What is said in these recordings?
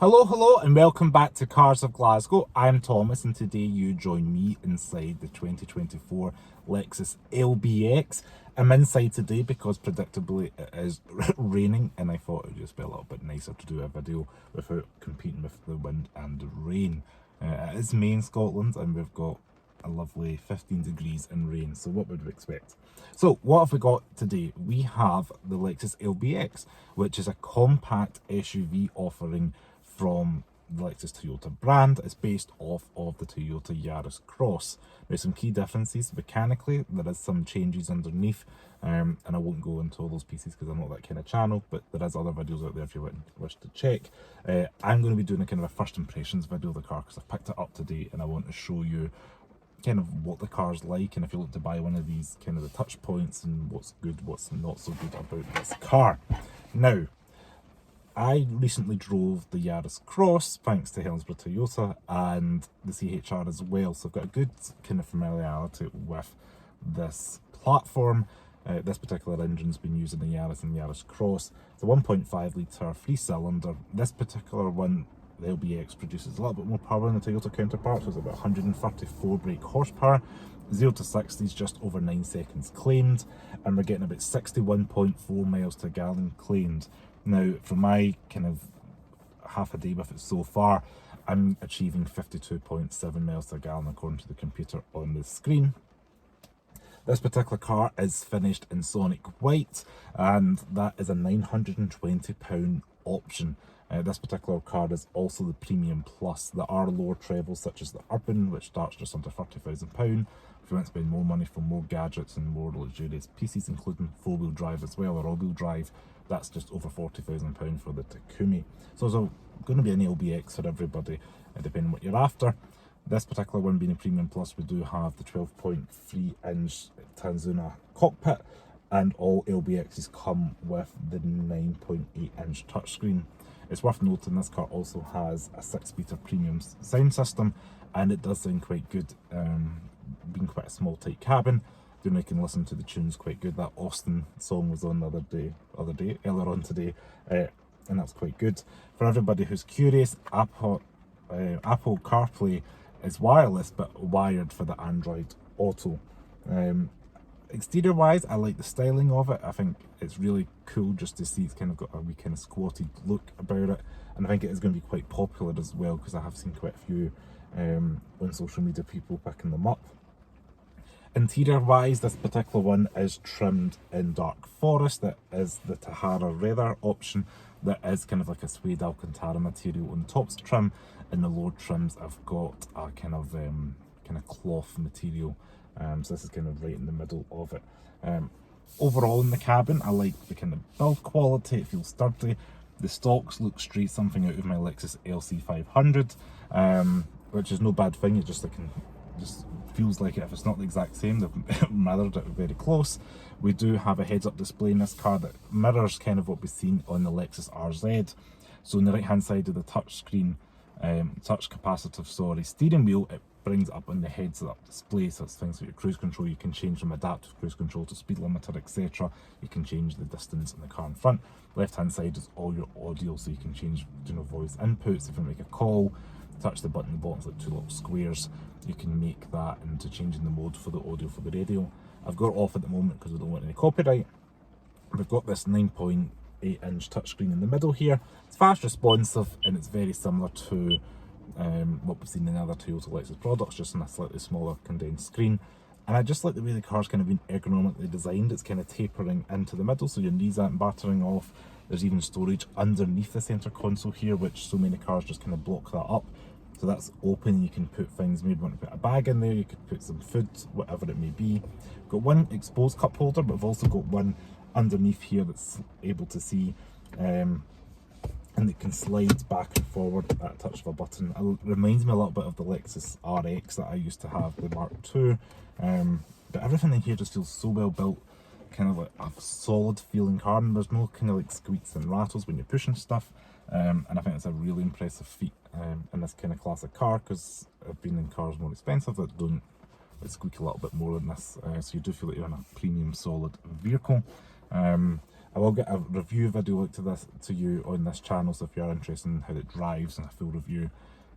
Hello, and welcome back to Cars of Glasgow. I'm Thomas, and today you join me inside the 2024 Lexus LBX. I'm inside today because predictably it is raining, and I thought it would just be a little bit nicer to do a video without competing with the wind and the rain. It is May in Scotland, and we've got a lovely 15 degrees and rain, so what would we expect? So what have we got today? We have the Lexus LBX, which is a compact SUV offering from the Lexus Toyota brand. It's based off of the Toyota Yaris Cross. There's some key differences mechanically. There is some changes underneath, and I won't go into all those pieces because I'm not that kind of channel, but there is other videos out there if you wish to check. I'm going to be doing a kind of a first impressions video of the car because I've picked it up today and I want to show you kind of what the car's like, and if you look to buy one of these, kind of the touch points and what's good, what's not so good about this car. Now, I recently drove the Yaris Cross thanks to Helensburgh Toyota and the CHR as well, so I've got a good kind of familiarity with this platform. This particular engine's been used in the Yaris and Yaris Cross. It's a 1.5 litre 3-cylinder. This particular one, the LBX, produces a little bit more power than the Toyota counterpart, so it's about 134 brake horsepower. 0 to 60 is just over 9 seconds claimed, and we're getting about 61.4 miles to a gallon claimed. Now, from my kind of half a day with it so far, I'm achieving 52.7 miles to a gallon according to the computer on the screen. This particular car is finished in Sonic White, and that is a £920 option. This particular car is also the Premium Plus. There are lower trebles such as the Urban, which starts just under £30,000. If you want to spend more money for more gadgets and more luxurious pieces, including 4-wheel drive as well, or all-wheel drive, that's just over £40,000 for the Takumi. So there's going to be an LBX for everybody, depending on what you're after. This particular one being a Premium Plus, we do have the 12.3-inch Tanzuna cockpit, and all LBXs come with the 9.8-inch touchscreen. It's worth noting this car also has a 6-speaker premium sound system, and it does sound quite good, being quite a small tight cabin. You know, you can listen to the tunes quite good. That Austin song was on earlier on today, and that's quite good. For everybody who's curious, Apple CarPlay is wireless but wired for the Android Auto. Exterior wise, I like the styling of it. I think it's really cool just to see it's kind of got a wee kind of squatted look about it, and I think it is going to be quite popular as well because I have seen quite a few on social media people picking them up. Interior wise, this particular one is trimmed in dark forest. That is the Tahara leather option. That is kind of like a suede Alcantara material on the top's trim, and the lower trims have got a kind of cloth material. So this is kind of right in the middle of it. Overall in the cabin, I like the kind of build quality. It feels sturdy. The stalks look straight something out of my Lexus LC500, which is no bad thing. It just feels like it. If it's not the exact same, they've mirrored it very close. We do have a heads-up display in this car that mirrors kind of what we've seen on the Lexus RZ. So on the right hand side of the touch capacitive steering wheel, it brings up on the heads-up display. So it's things like your cruise control. You can change from adaptive cruise control to speed limiter, etc. You can change the distance in the car in front. Left hand side is all your audio, so you can change, voice inputs. If you make a call, touch the button, the bottom's like 2 little squares. You can make that into changing the mode for the audio for the radio. I've got it off at the moment because we don't want any copyright. We've got this 9.8-inch touchscreen in the middle here. It's fast responsive, and it's very similar to what we've seen in other Toyota Lexus products, just on a slightly smaller condensed screen. And I just like the way the car's kind of been ergonomically designed. It's kind of tapering into the middle, so your knees aren't battering off. There's even storage underneath the centre console here, which so many cars just kind of block that up. So that's open. You can put things, maybe you want to put a bag in there, you could put some food, whatever it may be. Got one exposed cup holder, but we've also got one underneath here that's able to see, and it can slide back and forward at a touch of a button. It reminds me a little bit of the Lexus RX that I used to have, the Mark II. But everything in here just feels so well built, kind of like a solid feeling car, and there's no kind of like squeaks and rattles when you're pushing stuff. And I think it's a really impressive feat in this kind of classic car, because I've been in cars more expensive that don't squeak a little bit more than this, so you do feel like you're in a premium solid vehicle. I will get a review video linked to you on this channel, so if you're interested in how it drives and a full review,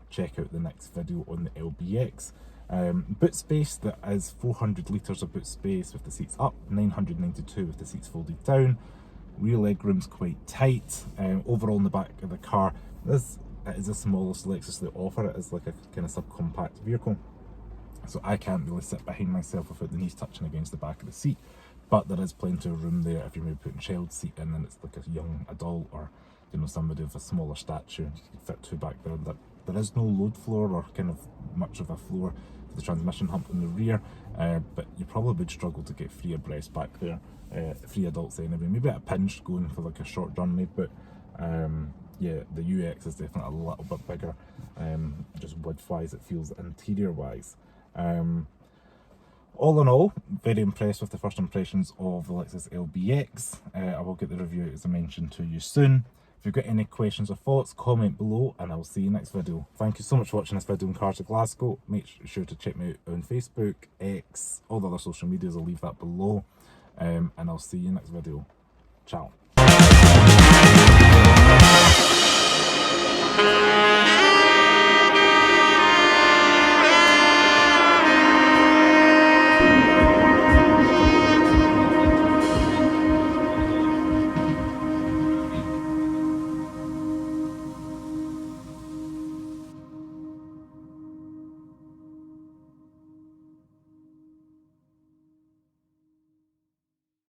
check out the next video on the LBX. Boot space, that is 400 litres of boot space with the seats up, 992 with the seats folded down. Rear leg room's quite tight. Overall in the back of the car, it is the smallest Lexus they offer. It is like a kind of subcompact vehicle, so I can't really sit behind myself without the knees touching against the back of the seat, but there is plenty of room there if you're maybe putting a child seat in and it's like a young adult, or you know, somebody with a smaller stature. You can fit two back there. There is no load floor or kind of much of a floor for the transmission hump in the rear, but you probably would struggle to get 3 abreast back there, 3 adults anyway. Maybe at a pinch going for like a short journey, but yeah, the UX is definitely a little bit bigger, just width wise, it feels interior wise. All in all, very impressed with the first impressions of the Lexus LBX. I will get the review, as I mentioned, to you soon. If you've got any questions or thoughts, comment below and I'll see you next video. Thank you so much for watching this video on Cars of Glasgow. Make sure to check me out on Facebook, X, all the other social medias, I'll leave that below. And I'll see you next video. Ciao.